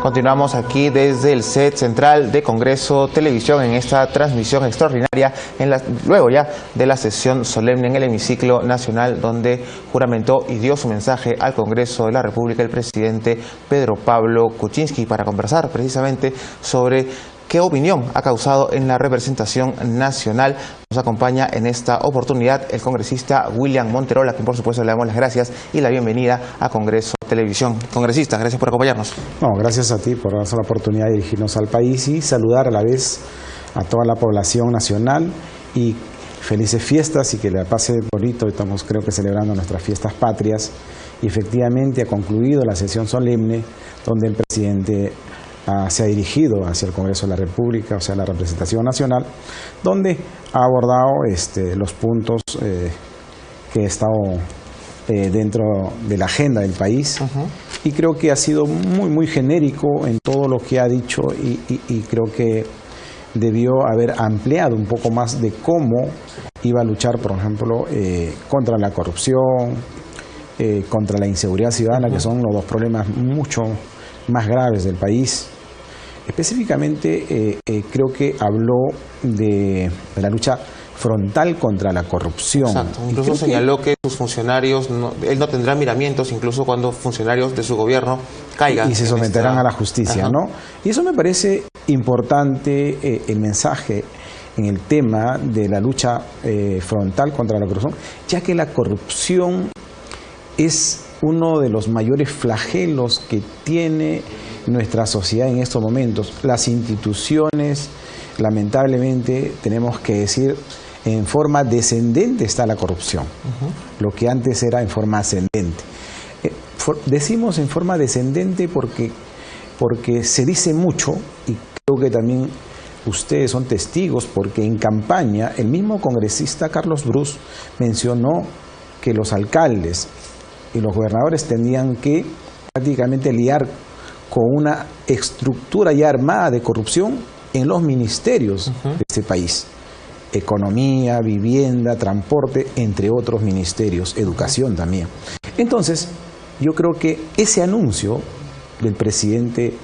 Continuamos aquí desde el set central de Congreso Televisión en esta transmisión extraordinaria, luego ya de la sesión solemne en el hemiciclo nacional, donde juramentó y dio su mensaje al Congreso de la República el presidente Pedro Pablo Kuczynski, para conversar precisamente sobre qué opinión ha causado en la representación nacional. Nos acompaña en esta oportunidad el congresista William Monterola, a quien por supuesto le damos las gracias y la bienvenida a Congreso Televisión. Congresista, gracias por acompañarnos. No, gracias a ti por darnos la oportunidad de dirigirnos al país y saludar a la vez a toda la población nacional y felices fiestas y que la pase bonito. Estamos creo que celebrando nuestras fiestas patrias y efectivamente ha concluido la sesión solemne donde el presidente se ha dirigido hacia el Congreso de la República, o sea, la representación nacional, donde ha abordado los puntos que han estado dentro de la agenda del país. Y creo que ha sido muy genérico en todo lo que ha dicho y creo que debió haber ampliado un poco más de cómo iba a luchar, por ejemplo, contra la corrupción, contra la inseguridad ciudadana, que son los dos problemas mucho más graves del país. Específicamente creo que habló de la lucha frontal contra la corrupción. Exacto. Incluso señaló que sus funcionarios, él no tendrá miramientos incluso cuando funcionarios de su gobierno caigan. Y se someterán a la justicia, ¿no? Y eso me parece importante, el mensaje en el tema de la lucha frontal contra la corrupción, ya que la corrupción es uno de los mayores flagelos que tiene nuestra sociedad en estos momentos. Las instituciones, lamentablemente, tenemos que decir, en forma descendente está la corrupción, lo que antes era en forma ascendente. Decimos en forma descendente porque se dice mucho, y creo que también ustedes son testigos, porque en campaña el mismo congresista Carlos Brus mencionó que los alcaldes y los gobernadores tenían que prácticamente lidiar con una estructura ya armada de corrupción en los ministerios de este país. Economía, vivienda, transporte, entre otros ministerios, educación también. Entonces, yo creo que ese anuncio del presidente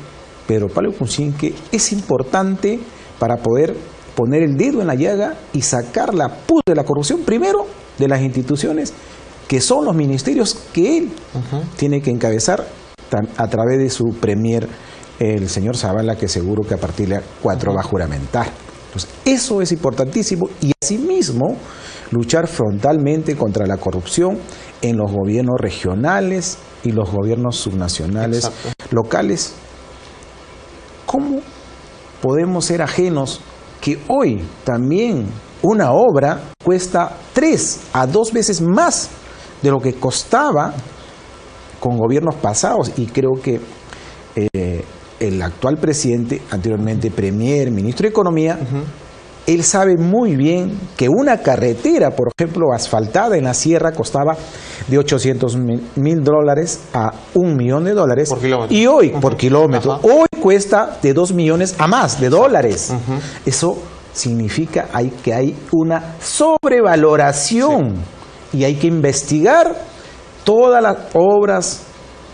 Pedro Pablo Kuczynski es importante para poder poner el dedo en la llaga y sacar la pus de la corrupción, primero de las instituciones, que son los ministerios que él tiene que encabezar a través de su premier, el señor Zavala, que seguro que a partir de 4 va a juramentar. Entonces, eso es importantísimo, y asimismo luchar frontalmente contra la corrupción en los gobiernos regionales y los gobiernos subnacionales, locales. ¿Cómo podemos ser ajenos que hoy también una obra cuesta 3 a 2 veces más de lo que costaba con gobiernos pasados? Y creo que el actual presidente, anteriormente premier, ministro de Economía, él sabe muy bien que una carretera, por ejemplo, asfaltada en la sierra costaba de $800,000 a $1 millón por kilómetro. Y hoy, por kilómetro, hoy cuesta de 2 millones a más de dólares. Eso significa que hay una sobrevaloración, y hay que investigar todas las obras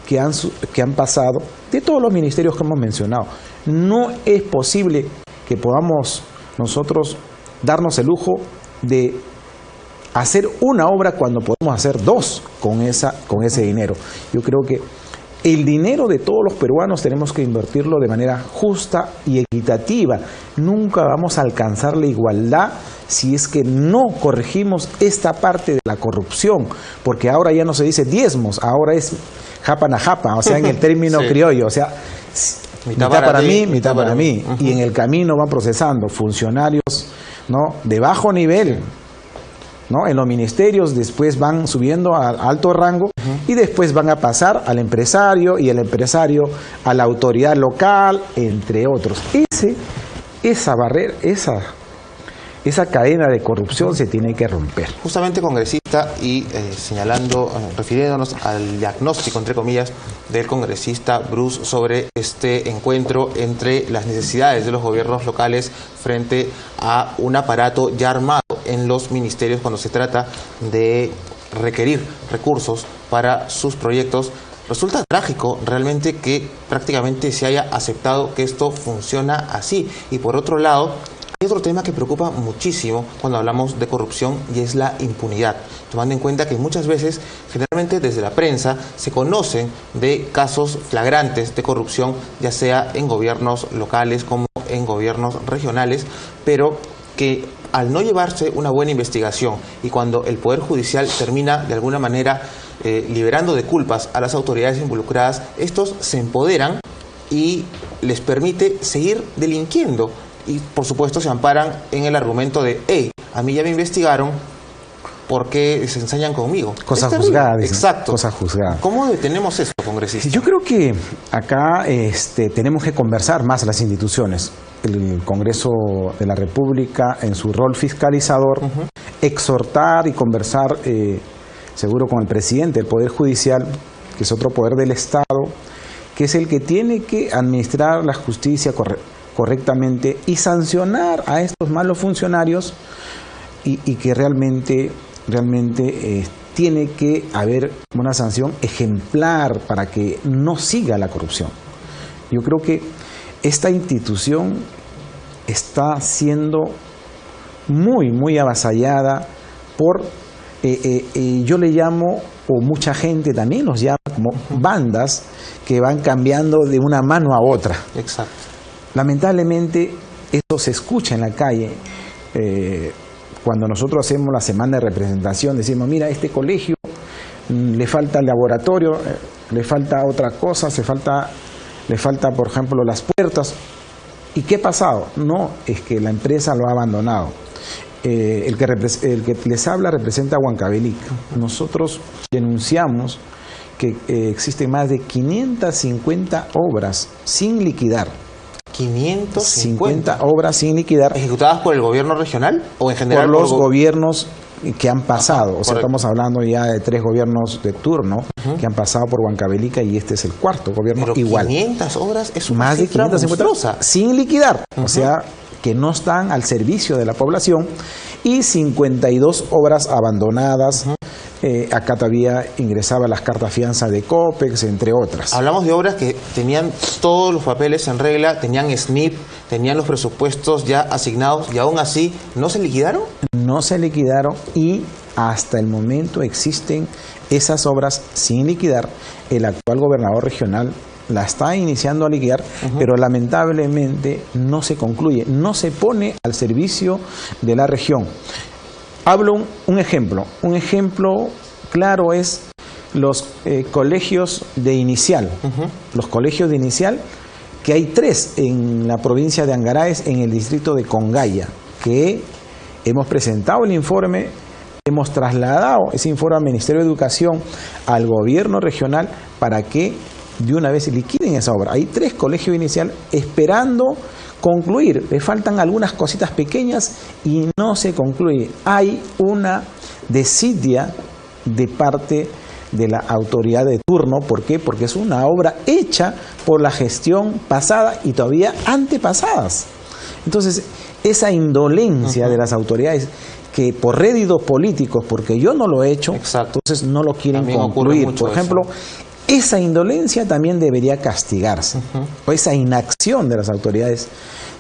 que han pasado de todos los ministerios que hemos mencionado. No es posible que podamos nosotros darnos el lujo de hacer una obra cuando podemos hacer 2 con ese dinero. Yo creo que el dinero de todos los peruanos tenemos que invertirlo de manera justa y equitativa. Nunca vamos a alcanzar la igualdad si es que no corregimos esta parte de la corrupción, porque ahora ya no se dice diezmos, ahora es japa na japa, o sea, en el término criollo, o sea, mitad para mí, mitad para mí. Y en el camino van procesando funcionarios, ¿no?, de bajo nivel, ¿no?, en los ministerios, después van subiendo a alto rango y después van a pasar al empresario, y el empresario a la autoridad local, entre otros. Esa barrera, esa cadena de corrupción se tiene que romper. Justamente, congresista, y señalando, refiriéndonos al diagnóstico, entre comillas, del congresista Brus sobre este encuentro entre las necesidades de los gobiernos locales frente a un aparato ya armado en los ministerios cuando se trata de requerir recursos para sus proyectos. Resulta trágico realmente que prácticamente se haya aceptado que esto funciona así. Y por otro lado, hay otro tema que preocupa muchísimo cuando hablamos de corrupción y es la impunidad, tomando en cuenta que muchas veces, generalmente desde la prensa, se conocen de casos flagrantes de corrupción, ya sea en gobiernos locales como en gobiernos regionales, pero que al no llevarse una buena investigación y cuando el Poder Judicial termina de alguna manera liberando de culpas a las autoridades involucradas, estos se empoderan y les permite seguir delinquiendo. Y por supuesto se amparan en el argumento de, hey, a mí ya me investigaron, ¿por qué se ensañan conmigo? Cosa juzgada. Exacto. Cosa juzgada. ¿Cómo detenemos eso, congresista? Yo creo que acá tenemos que conversar más las instituciones. El Congreso de la República, en su rol fiscalizador, exhortar y conversar seguro con el presidente del Poder Judicial, que es otro poder del Estado, que es el que tiene que administrar la justicia correctamente y sancionar a estos malos funcionarios y que realmente tiene que haber una sanción ejemplar para que no siga la corrupción. Yo creo que esta institución está siendo muy avasallada por, yo le llamo, o mucha gente también los llama como bandas que van cambiando de una mano a otra. Exacto. Lamentablemente eso se escucha en la calle. Cuando nosotros hacemos la semana de representación, decimos, mira, este colegio le falta el laboratorio, le falta otra cosa, le falta, por ejemplo, las puertas. ¿Y qué ha pasado? No, es que la empresa lo ha abandonado. El que les habla representa a Huancavelica. Nosotros denunciamos que existen más de 550 obras sin liquidar. 550 obras sin liquidar. ¿Ejecutadas por el gobierno regional o en general? Por los gobiernos que han pasado. Ajá, o sea, estamos hablando ya de 3 gobiernos de turno que han pasado por Huancavelica y este es el 4º gobierno. Pero igual. 500 obras es una más de cifra 550 monstruosa. sin liquidar. O sea, que no están al servicio de la población, y 52 obras abandonadas. Acá todavía ingresaba las cartas fianza de COPEX, entre otras. Hablamos de obras que tenían todos los papeles en regla, tenían SNIP, tenían los presupuestos ya asignados y aún así ¿no se liquidaron? No se liquidaron y hasta el momento existen esas obras sin liquidar. El actual gobernador regional la está iniciando a liquidar, pero lamentablemente no se concluye, no se pone al servicio de la región. Hablo un ejemplo claro es los colegios de inicial. Los colegios de inicial, que hay 3 en la provincia de Angaraes, en el distrito de Congaya, que hemos presentado el informe, hemos trasladado ese informe al Ministerio de Educación, al gobierno regional, para que de una vez liquiden esa obra. Hay 3 colegios inicial esperando concluir. Le faltan algunas cositas pequeñas y no se concluye. Hay una desidia de parte de la autoridad de turno. ¿Por qué? Porque es una obra hecha por la gestión pasada y todavía antepasadas. Entonces, esa indolencia de las autoridades, que por réditos políticos, porque yo no lo he hecho, entonces no lo quieren concluir. Por ejemplo, esa indolencia también debería castigarse, o esa inacción de las autoridades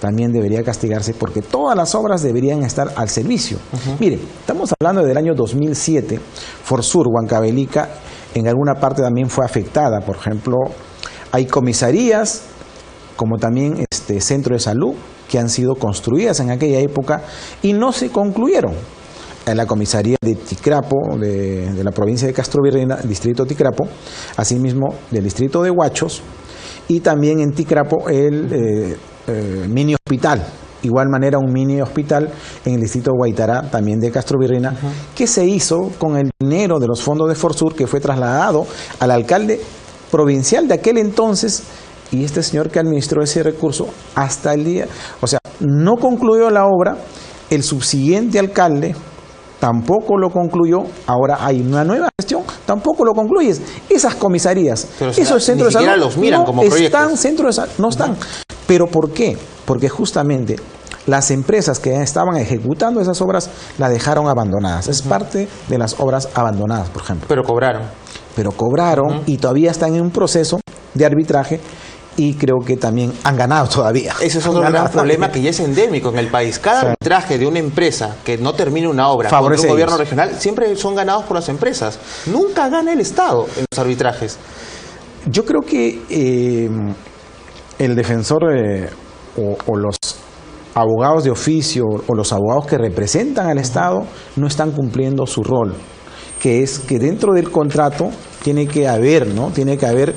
también debería castigarse, porque todas las obras deberían estar al servicio. Mire, estamos hablando del año 2007, Forsur, Huancavelica, en alguna parte también fue afectada. Por ejemplo, hay comisarías, como también centro de salud, que han sido construidas en aquella época y no se concluyeron. En la comisaría de Ticrapo, de la provincia de Castrovirreyna, distrito Ticrapo, asimismo del distrito de Huachos, y también en Ticrapo el mini hospital. Igual manera un mini hospital en el distrito de Guaitará, también de Castrovirreyna, que se hizo con el dinero de los fondos de Forsur, que fue trasladado al alcalde provincial de aquel entonces, y este señor que administró ese recurso hasta el día, o sea, no concluyó la obra. El subsiguiente alcalde tampoco lo concluyó. Ahora hay una nueva gestión, tampoco lo concluyes. Esas comisarías, esos centros de salud los miran no como están, centros de salud no están. ¿Pero por qué? Porque justamente las empresas que estaban ejecutando esas obras las dejaron abandonadas. Es parte de las obras abandonadas, por ejemplo. Pero cobraron. pero cobraron y todavía están en un proceso de arbitraje y creo que también han ganado todavía. Ese es otro gran problema que ya es endémico en el país. Cada arbitraje de una empresa que no termine una obra contra un gobierno regional siempre son ganados por las empresas. Nunca gana el Estado en los arbitrajes. Yo creo que el defensor o los abogados de oficio o los abogados que representan al Estado no están cumpliendo su rol, que es que dentro del contrato tiene que haber, ¿no? Tiene que haber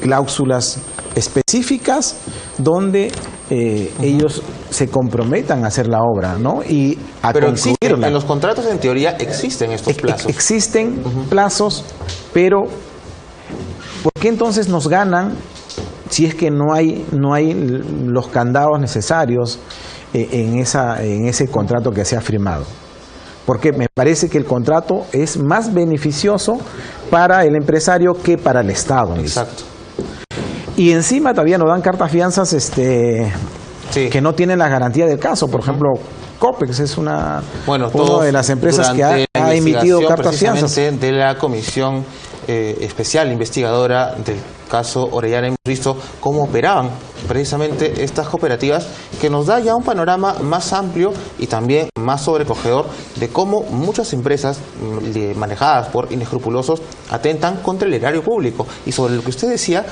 cláusulas específicas donde ellos se comprometan a hacer la obra, ¿no? Y a concluirla. En los contratos, en teoría, existen estos plazos. Existen plazos, pero ¿por qué entonces nos ganan si es que no hay los candados necesarios en ese contrato que se ha firmado? Porque me parece que el contrato es más beneficioso para el empresario que para el Estado. Exacto. Y encima todavía nos dan cartas fianzas que no tienen la garantía del caso. Por ejemplo, Copex es una de las empresas que ha emitido cartas fianzas. De la Comisión Especial Investigadora del caso Orellana, hemos visto cómo operaban precisamente estas cooperativas, que nos da ya un panorama más amplio y también más sobrecogedor de cómo muchas empresas manejadas por inescrupulosos atentan contra el erario público. Y sobre lo que usted decía,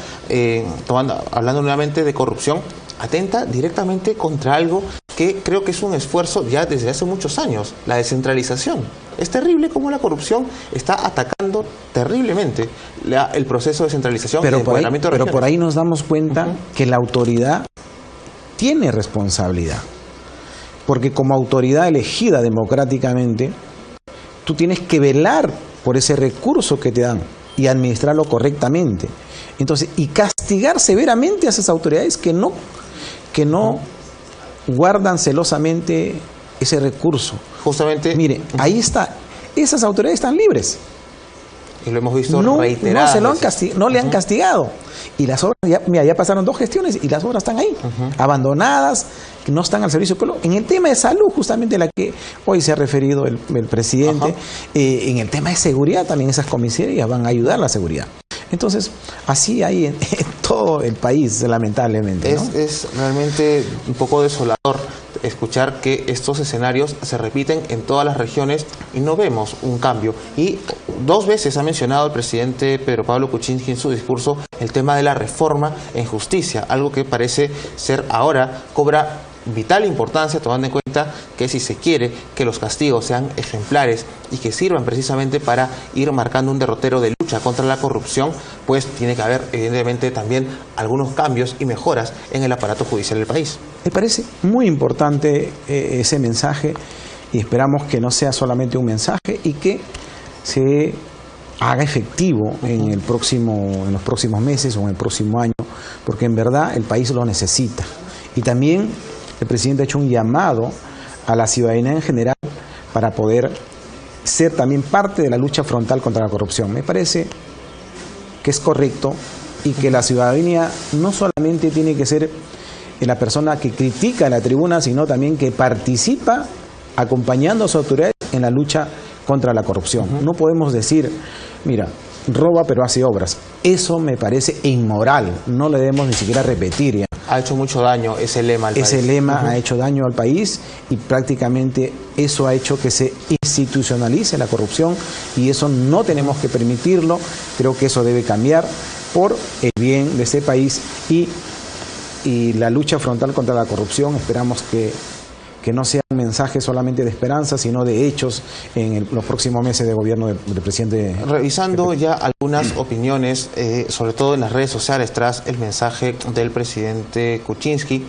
hablando nuevamente de corrupción, atenta directamente contra algo que creo que es un esfuerzo ya desde hace muchos años, la descentralización. Es terrible cómo la corrupción está atacando terriblemente el proceso de descentralización. Pero por ahí nos damos cuenta que la autoridad tiene responsabilidad. Porque como autoridad elegida democráticamente, tú tienes que velar por ese recurso que te dan y administrarlo correctamente. Entonces, y castigar severamente a esas autoridades que no guardan celosamente ese recurso. Justamente. Mire, ahí está. Esas autoridades están libres. Y lo hemos visto reiteradas. No le han castigado. Y las obras, ya pasaron 2 gestiones y las obras están ahí, abandonadas, que no están al servicio del pueblo. En el tema de salud, justamente la que hoy se ha referido el presidente, en el tema de seguridad también esas comisarías van a ayudar a la seguridad. Entonces, así hay en todo el país, lamentablemente, ¿no? Es realmente un poco desolador escuchar que estos escenarios se repiten en todas las regiones y no vemos un cambio. Y 2 veces ha mencionado el presidente Pedro Pablo Kuczynski en su discurso el tema de la reforma en justicia, algo que parece ser ahora cobra vital importancia, tomando en cuenta que si se quiere que los castigos sean ejemplares y que sirvan precisamente para ir marcando un derrotero de lucha contra la corrupción, pues tiene que haber evidentemente también algunos cambios y mejoras en el aparato judicial del país. Me parece muy importante ese mensaje y esperamos que no sea solamente un mensaje y que se haga efectivo en los próximos meses o en el próximo año, porque en verdad el país lo necesita. Y también el presidente ha hecho un llamado a la ciudadanía en general para poder ser también parte de la lucha frontal contra la corrupción. Me parece que es correcto y que la ciudadanía no solamente tiene que ser la persona que critica en la tribuna, sino también que participa acompañando a sus autoridades en la lucha contra la corrupción. No podemos decir, mira, roba pero hace obras. Eso me parece inmoral, no le debemos ni siquiera repetir ya. Ha hecho mucho daño ese lema al país. Ese lema ha hecho daño al país y prácticamente eso ha hecho que se institucionalice la corrupción y eso no tenemos que permitirlo. Creo que eso debe cambiar por el bien de este país y la lucha frontal contra la corrupción. Esperamos que no sea un mensaje solamente de esperanza, sino de hechos en los próximos meses de gobierno del presidente. Revisando ya algunas opiniones, sobre todo en las redes sociales, tras el mensaje del presidente Kuczynski,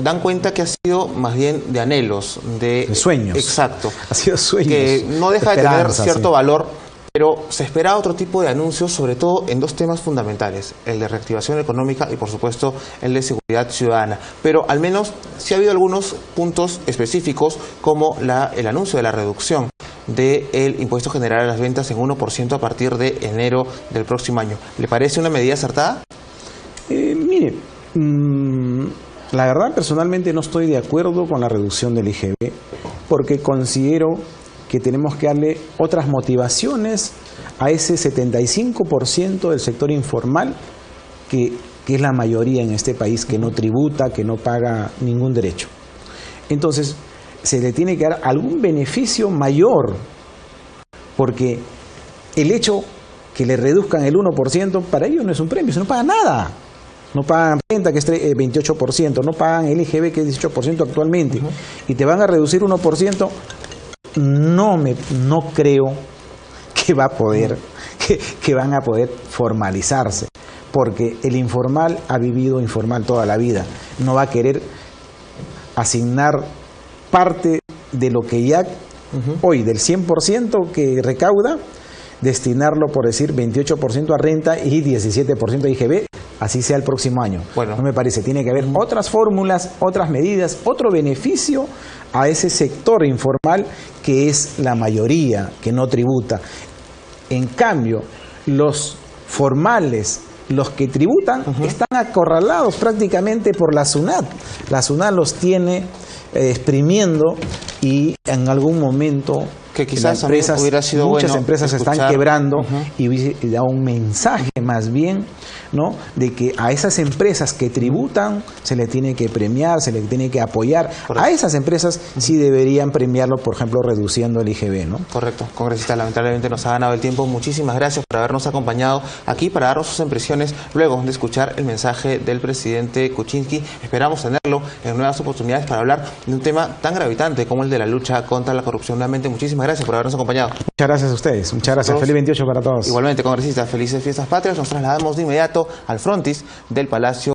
dan cuenta que ha sido más bien de anhelos, de sueños. Exacto. Ha sido sueños. Que no deja de tener cierto valor. Pero se esperaba otro tipo de anuncios, sobre todo en 2 temas fundamentales, el de reactivación económica y por supuesto el de seguridad ciudadana. Pero al menos sí ha habido algunos puntos específicos, como el anuncio de la reducción del impuesto general a las ventas en 1% a partir de enero del próximo año. ¿Le parece una medida acertada? Mire, la verdad personalmente no estoy de acuerdo con la reducción del IGB, porque considero que tenemos que darle otras motivaciones a ese 75% del sector informal que es la mayoría en este país, que no tributa, que no paga ningún derecho. Entonces, se le tiene que dar algún beneficio mayor, porque el hecho que le reduzcan el 1%, para ellos no es un premio, no pagan nada. No pagan renta, que es 28%, no pagan el IGB, que es 18% actualmente, y te van a reducir 1%, no creo que va a poder, que van a poder formalizarse, porque el informal ha vivido informal toda la vida, no va a querer asignar parte de lo que ya hoy, del 100% que recauda, destinarlo, por decir, 28% a renta y 17% a IGB, así sea el próximo año. Bueno. No me parece, tiene que haber otras fórmulas, otras medidas, otro beneficio a ese sector informal que es la mayoría, que no tributa. En cambio, los formales, los que tributan, están acorralados prácticamente por la SUNAT. La SUNAT los tiene exprimiendo y en algún momento que quizás las empresas, hubiera sido muchas bueno empresas escuchar, están quebrando y da un mensaje más bien, ¿no?, de que a esas empresas que tributan se le tiene que premiar, se le tiene que apoyar. Correcto. A esas empresas sí deberían premiarlo, por ejemplo, reduciendo el IGB, ¿no? Correcto, congresista, lamentablemente nos ha ganado el tiempo. Muchísimas gracias por habernos acompañado aquí para darnos sus impresiones luego de escuchar el mensaje del presidente Kuczynski. Esperamos tenerlo en nuevas oportunidades para hablar de un tema tan gravitante como el de la lucha contra la corrupción. Nuevamente, muchísimas gracias por habernos acompañado. Muchas gracias a ustedes, muchas gracias. Feliz 28 para todos. Igualmente, congresista, felices fiestas patrias. Nos trasladamos de inmediato al frontis del Palacio